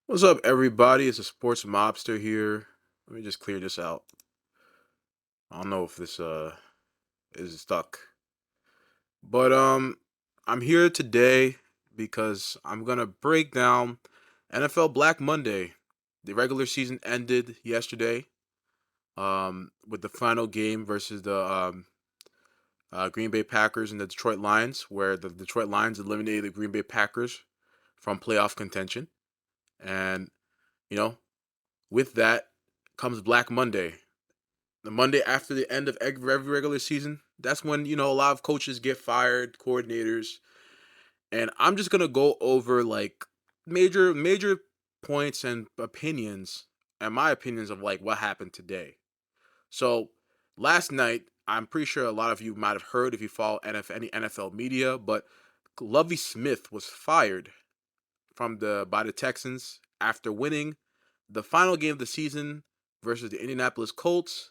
What's up, everybody? It's a sports mobster here. Let me just clear this out. I don't know if this is stuck, but I'm here today because I'm gonna break down NFL Black Monday. The regular season ended yesterday, with the final game versus the Green Bay Packers and the Detroit Lions, where the Detroit Lions eliminated the Green Bay Packers from playoff contention, and you know, with that comes Black Monday. The Monday after the end of every regular season, that's when, a lot of coaches get fired, coordinators. And I'm just gonna go over like major points and opinions and my opinions of like what happened today. So last night, I'm pretty sure a lot of you might have heard if you follow any NFL media, but Lovie Smith was fired by the Texans after winning the final game of the season versus the Indianapolis Colts,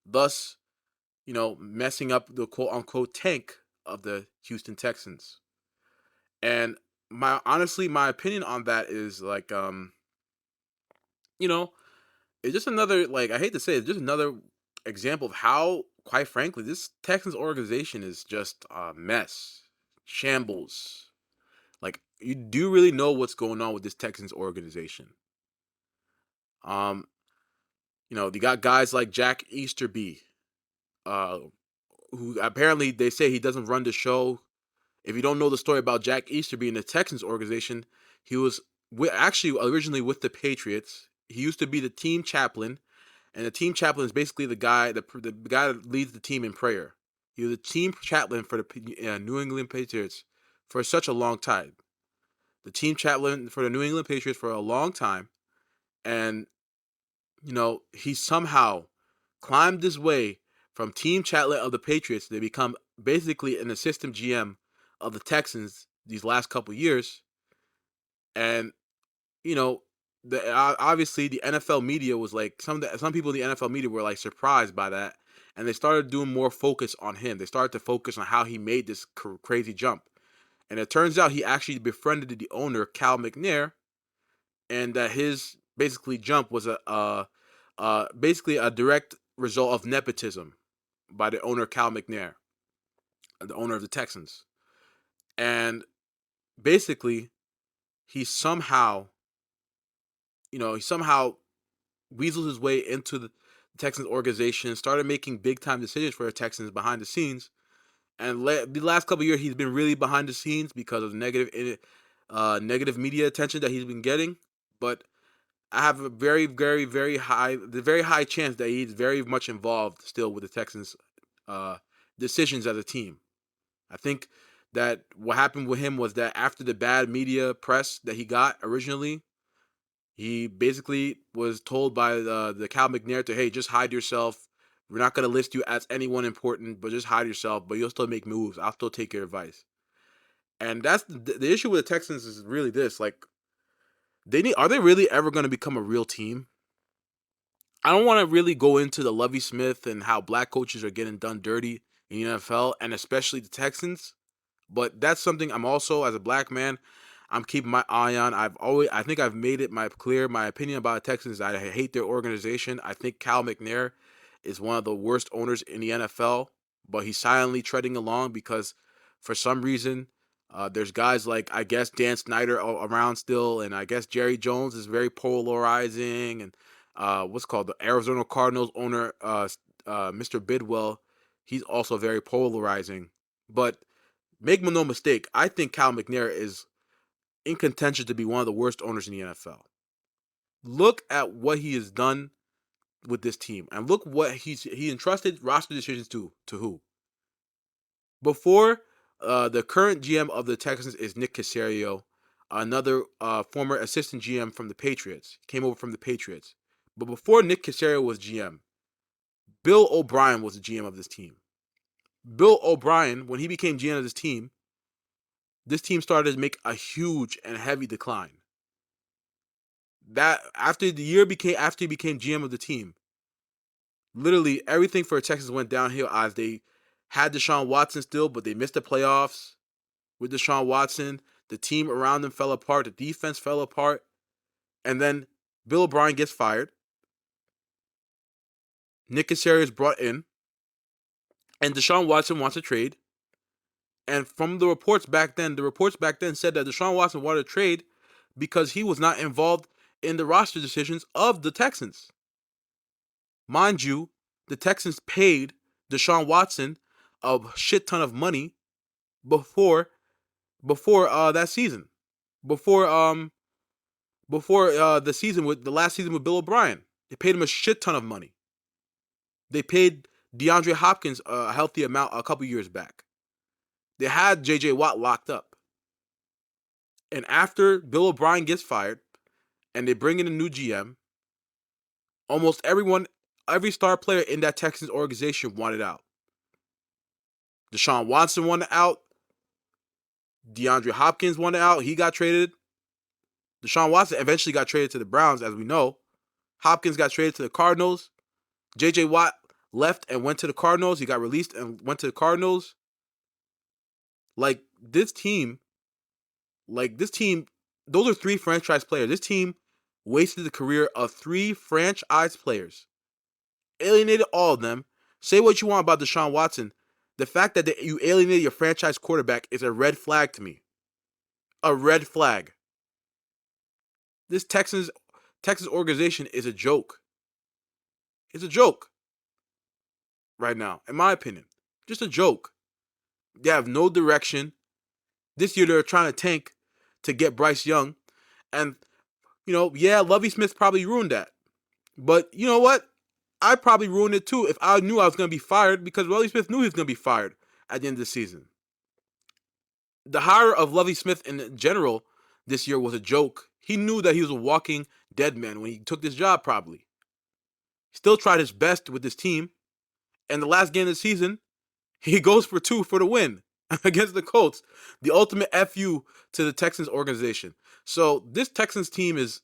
thus messing up the quote unquote tank of the Houston Texans. And my opinion on that is like, you know, it's just another, like, I hate to say it, just another example of how, quite frankly, this Texans organization is just a mess, shambles. Like, you do really know what's going on with this Texans organization. Um, you got guys like Jack Easterby, uh, who apparently they say he doesn't run the show. If you don't know the story about Jack Easterby in the Texans organization, he was actually originally with the Patriots. He used to be the team chaplain, and the team chaplain is basically the guy that leads the team in prayer. He was the team chaplain for the New England Patriots for such a long time. The team chaplain for the New England Patriots for a long time, and he somehow climbed his way from team chaplain of the Patriots to become basically an assistant GM of the Texans these last couple years. And you know, obviously the NFL media was like some people in the NFL media were like surprised by that, and they started doing more focus on him. They started to focus on how he made this crazy jump, and it turns out he actually befriended the owner Cal McNair, and that his basically jump was basically a direct result of nepotism by the owner Cal McNair, the owner of the Texans, and basically he somehow he somehow weaseled his way into the Texans organization, started making big time decisions for the Texans behind the scenes. And the last couple of years, he's been really behind the scenes because of the negative media attention that he's been getting. But I have a very high chance that he's very much involved still with the Texans' uh, decisions as a team. I think that what happened with him was that after the bad media press that he got originally, he basically was told by the Cal McNair to, hey, just hide yourself. We're not going to list you as anyone important, but just hide yourself. But you'll still make moves. I'll still take your advice. And that's the issue with the Texans is really this: like, are they really ever going to become a real team? I don't want to really go into the Lovie Smith and how black coaches are getting done dirty in the NFL, and especially the Texans. But that's something I'm also, as a black man, I'm keeping my eye on. I think I've made it my opinion about the Texans. I hate their organization. I think Cal McNair is one of the worst owners in the NFL, but he's silently treading along because for some reason, there's guys like, I guess, Dan Snyder around still, and I guess Jerry Jones is very polarizing, and what's called the Arizona Cardinals owner, Mr. Bidwell, he's also very polarizing. But make no mistake, I think Cal McNair is in contention to be one of the worst owners in the NFL. Look at what he has done with this team, and look what he entrusted roster decisions to who. Before, the current GM of the Texans is Nick Caserio, another former assistant GM from the Patriots. Came over from the Patriots. But before Nick Caserio was GM, Bill O'Brien was the GM of this team. Bill O'Brien, when he became GM of this team started to make a huge and heavy decline. That after he became GM of the team, literally everything for Texas went downhill as they had Deshaun Watson still, but they missed the playoffs with Deshaun Watson. The team around them fell apart. The defense fell apart. And then Bill O'Brien gets fired. Nick Casario is brought in. And Deshaun Watson wants a trade. And from the reports back then said that Deshaun Watson wanted a trade because he was not involved in the roster decisions of the Texans. Mind you, the Texans paid Deshaun Watson a shit ton of money before that season. Before the season with the last season with Bill O'Brien. They paid him a shit ton of money. They paid DeAndre Hopkins a healthy amount a couple years back. They had J.J. Watt locked up. And after Bill O'Brien gets fired and they bring in a new GM, almost every star player in that Texans organization wanted out. Deshaun Watson wanted out. DeAndre Hopkins wanted out. He got traded. Deshaun Watson eventually got traded to the Browns, as we know. Hopkins got traded to the Cardinals. J.J. Watt left and went to the Cardinals. He got released and went to the Cardinals. This team, those are 3 franchise players. This team wasted the career of 3 franchise players. Alienated all of them. Say what you want about Deshaun Watson. The fact that you alienated your franchise quarterback is a red flag to me. A red flag. This Texas organization is a joke. It's a joke right now, in my opinion. Just a joke. They have no direction. This year they're trying to tank to get Bryce Young. And, Lovie Smith probably ruined that. But you know what? I probably ruined it too if I knew I was going to be fired, because Lovie Smith knew he was going to be fired at the end of the season. The hire of Lovie Smith in general this year was a joke. He knew that he was a walking dead man when he took this job, probably. Still tried his best with this team. And the last game of the season, he goes for 2 for the win against the Colts. The ultimate FU to the Texans organization. So this Texans team is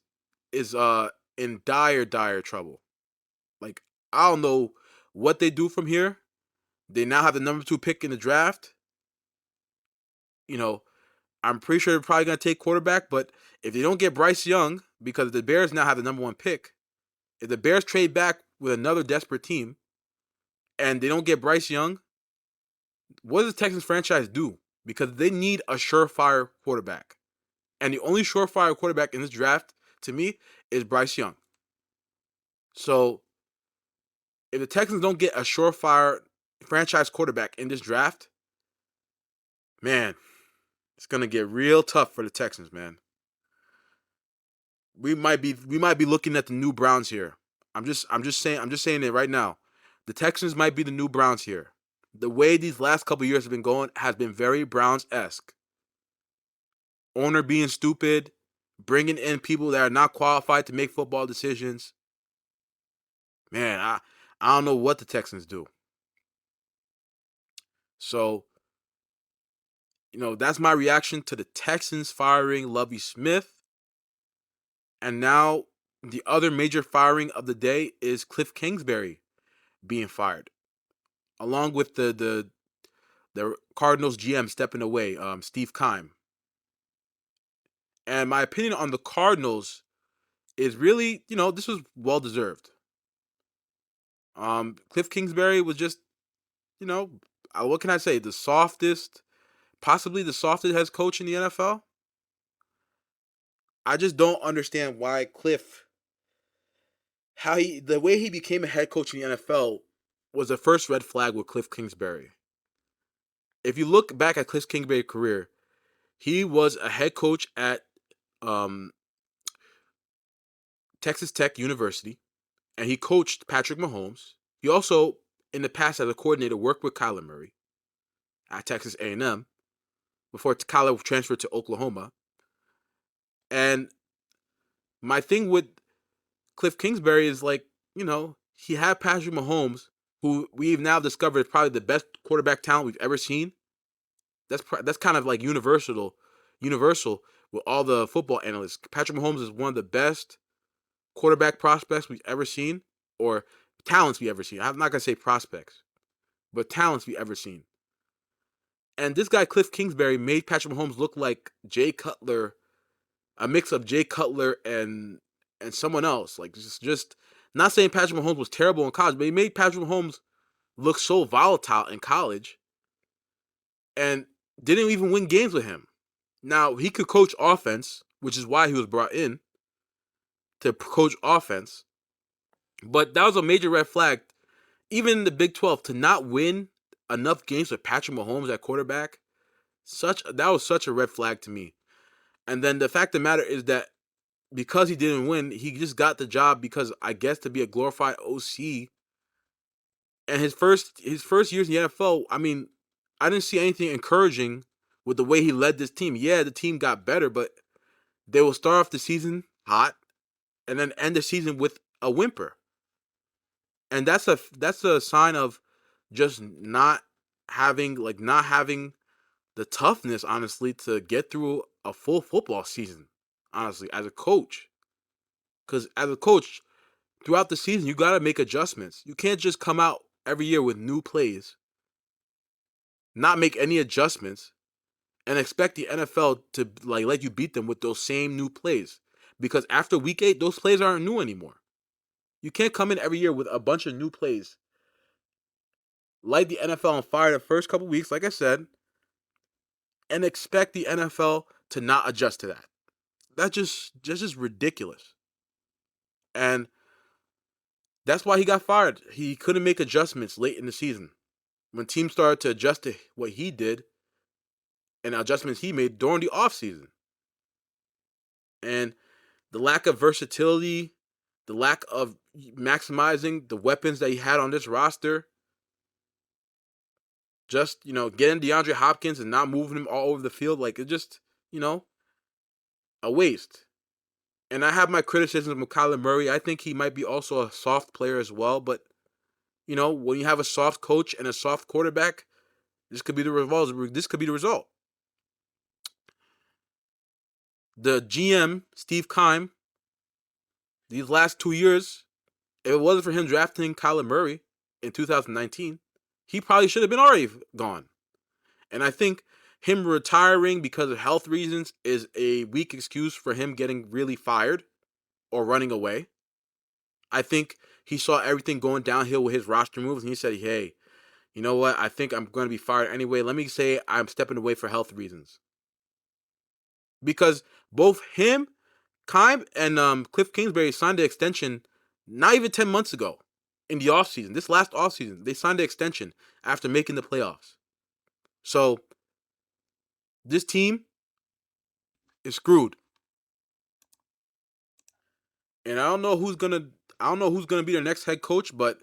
in dire trouble. I don't know what they do from here. They now have the number 2 pick in the draft. I'm pretty sure they're probably going to take quarterback, but if they don't get Bryce Young, because the Bears now have the number 1 pick, if the Bears trade back with another desperate team and they don't get Bryce Young, what does the Texans franchise do? Because they need a surefire quarterback. And the only surefire quarterback in this draft, to me, is Bryce Young. So, if the Texans don't get a surefire franchise quarterback in this draft, man, it's gonna get real tough for the Texans, man. We might be looking at the new Browns here. I'm just saying it right now. The Texans might be the new Browns here. The way these last couple years have been going has been very Browns-esque. Owner being stupid, bringing in people that are not qualified to make football decisions. Man, I don't know what the Texans do. So, that's my reaction to the Texans firing Lovie Smith. And now the other major firing of the day is Kliff Kingsbury being fired, along with the Cardinals GM stepping away, Steve Keim. And my opinion on the Cardinals is really, this was well deserved. Kliff Kingsbury was just, what can I say? Possibly the softest head coach in the NFL. I just don't understand why Kliff, the way he became a head coach in the NFL was the first red flag with Kliff Kingsbury. If you look back at Kliff Kingsbury's career, he was a head coach at Texas Tech University, and he coached Patrick Mahomes. He also, in the past, as a coordinator, worked with Kyler Murray at Texas A&M before Kyler transferred to Oklahoma. And my thing with Kliff Kingsbury is he had Patrick Mahomes, who we've now discovered is probably the best quarterback talent we've ever seen. That's kind of like universal with all the football analysts. Patrick Mahomes is one of the best quarterback prospects we've ever seen, or talents we've ever seen. I'm not going to say prospects, but talents we've ever seen. And this guy, Kliff Kingsbury, made Patrick Mahomes look like Jay Cutler, a mix of Jay Cutler and and someone else. Like just not saying Patrick Mahomes was terrible in college, but he made Patrick Mahomes look so volatile in college and didn't even win games with him. Now, he could coach offense, which is why he was brought in to coach offense. But that was a major red flag, even in the Big 12, to not win enough games with Patrick Mahomes at quarterback. That was such a red flag to me. And then the fact of the matter is that because he didn't win, he just got the job because I guess to be a glorified OC. And his first years in the NFL, I mean, I didn't see anything encouraging with the way he led this team. Yeah, the team got better, but they will start off the season hot and then end the season with a whimper. And that's a sign of just not having the toughness, honestly, to get through a full football season, honestly, as a coach. Because as a coach, throughout the season, you got to make adjustments. You can't just come out every year with new plays, not make any adjustments, and expect the NFL to like let you beat them with those same new plays. Because after week 8, those plays aren't new anymore. You can't come in every year with a bunch of new plays, light the NFL on fire the first couple weeks, like I said, and expect the NFL to not adjust to that. That's just ridiculous. And that's why he got fired. He couldn't make adjustments late in the season. When teams started to adjust to what he did and adjustments he made during the offseason. And the lack of versatility, the lack of maximizing the weapons that he had on this roster, just, getting DeAndre Hopkins and not moving him all over the field, like it's just, a waste. And I have my criticism of Kyler Murray. I think he might be also a soft player as well, but when you have a soft coach and a soft quarterback, this could be the result. This could be the result. The GM, Steve Keim, these last 2 years, if it wasn't for him drafting Kyler Murray in 2019, he probably should have been already gone. And I think him retiring because of health reasons is a weak excuse for him getting really fired or running away. I think he saw everything going downhill with his roster moves, and he said, hey, you know what? I think I'm going to be fired anyway. Let me say I'm stepping away for health reasons. Because both him, Keim, and Kliff Kingsbury signed the extension not even 10 months ago in the offseason. This last offseason, they signed the extension after making the playoffs. So this team is screwed. And I don't know who's gonna be their next head coach, but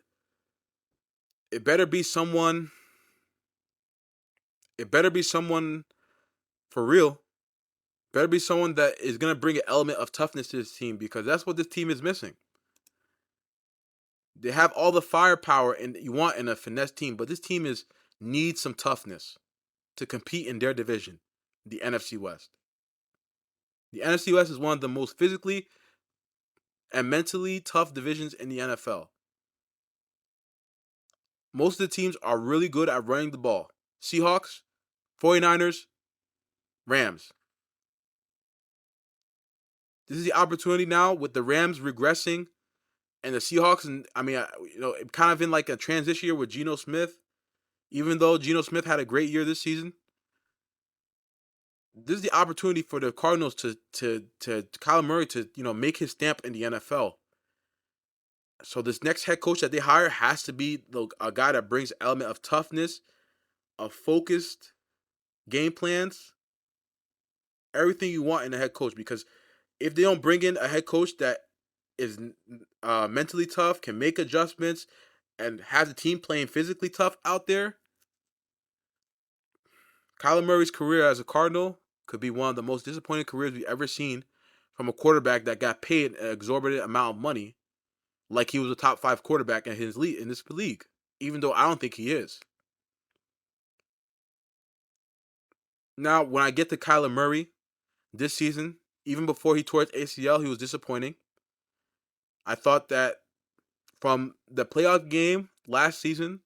it better be someone. It better be someone for real. Better be someone that is gonna bring an element of toughness to this team because that's what this team is missing. They have all the firepower and you want in a finesse team, but this team needs some toughness to compete in their division, the NFC West. The NFC West is one of the most physically and mentally tough divisions in the NFL. Most of the teams are really good at running the ball. Seahawks, 49ers, Rams. This is the opportunity now with the Rams regressing and the Seahawks, and kind of in like a transition year with Geno Smith. Even though Geno Smith had a great year this season, this is the opportunity for the Cardinals to Kyler Murray to make his stamp in the NFL. So this next head coach that they hire has to be a guy that brings an element of toughness, of focused game plans, everything you want in a head coach. Because if they don't bring in a head coach that is mentally tough, can make adjustments, and has the team playing physically tough out there, Kyler Murray's career as a Cardinal could be one of the most disappointing careers we've ever seen from a quarterback that got paid an exorbitant amount of money, like he was a top 5 quarterback in this league. Even though I don't think he is. Now, when I get to Kyler Murray this season, even before he tore his ACL, he was disappointing. I thought that from the playoff game last season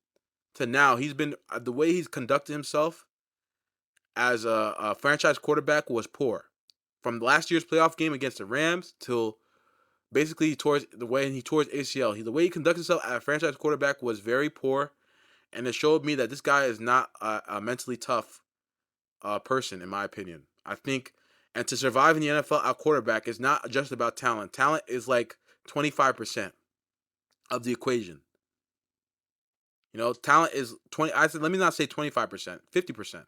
to now, he's been the way he's conducted himself as a franchise quarterback was poor. From last year's playoff game against the Rams till Basically, he tore his ACL. The way he conducted himself as a franchise quarterback was very poor, and it showed me that this guy is not a mentally tough person, in my opinion. I think, and to survive in the NFL, our quarterback is not just about talent. Talent is like 25% of the equation. Talent is 20. I said, let me not say 25%, 50%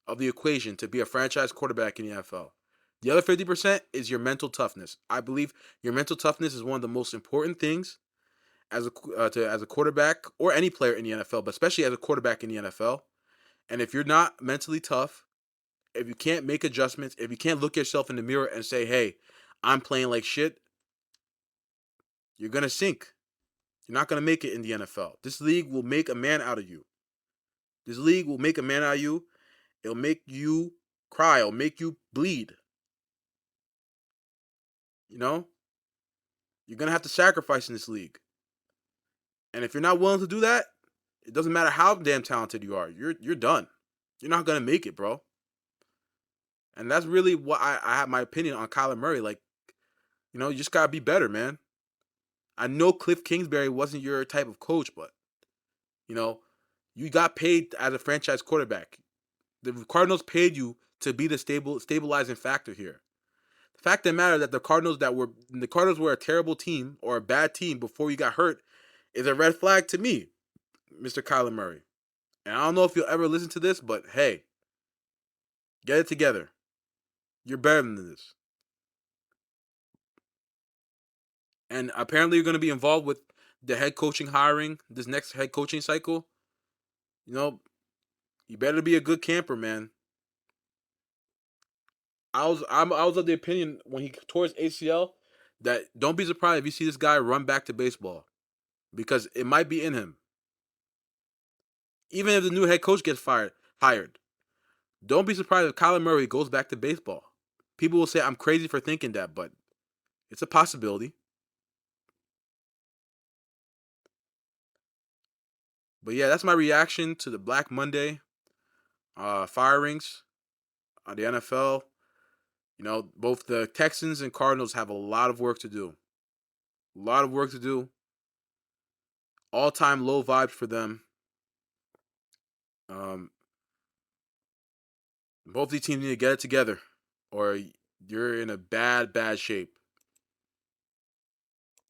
of the equation to be a franchise quarterback in the NFL. The other 50% is your mental toughness. I believe your mental toughness is one of the most important things as a quarterback or any player in the NFL, but especially as a quarterback in the NFL. And if you're not mentally tough, if you can't make adjustments, if you can't look yourself in the mirror and say, "Hey, I'm playing like shit," you're gonna sink. You're not gonna make it in the NFL. This league will make a man out of you. This league will make a man out of you. It'll make you cry. It'll make you bleed. You know, you're gonna have to sacrifice in this league. And if you're not willing to do that, it doesn't matter how damn talented you are. You're done. You're not gonna make it, bro. And that's really what I have my opinion on Kyler Murray. Like, you just gotta be better, man. I know Kliff Kingsbury wasn't your type of coach, but you know, you got paid as a franchise quarterback. The Cardinals paid you to be the stabilizing factor here. The fact of the matter that the Cardinals were a terrible team or a bad team before you got hurt is a red flag to me, Mr. Kyler Murray. And I don't know if you'll ever listen to this, but hey, get it together. You're better than this. And apparently you're going to be involved with the head coaching hiring this next head coaching cycle. You know, you better be a good camper, man. I was of the opinion when he tore his ACL that don't be surprised if you see this guy run back to baseball because it might be in him. Even if the new head coach gets hired, don't be surprised if Kyler Murray goes back to baseball. People will say I'm crazy for thinking that, but it's a possibility. But yeah, that's my reaction to the Black Monday firings on the NFL. Both the Texans and Cardinals have a lot of work to do. A lot of work to do. All time low vibes for them. Um, Both these teams need to get it together, or you're in a bad, bad shape.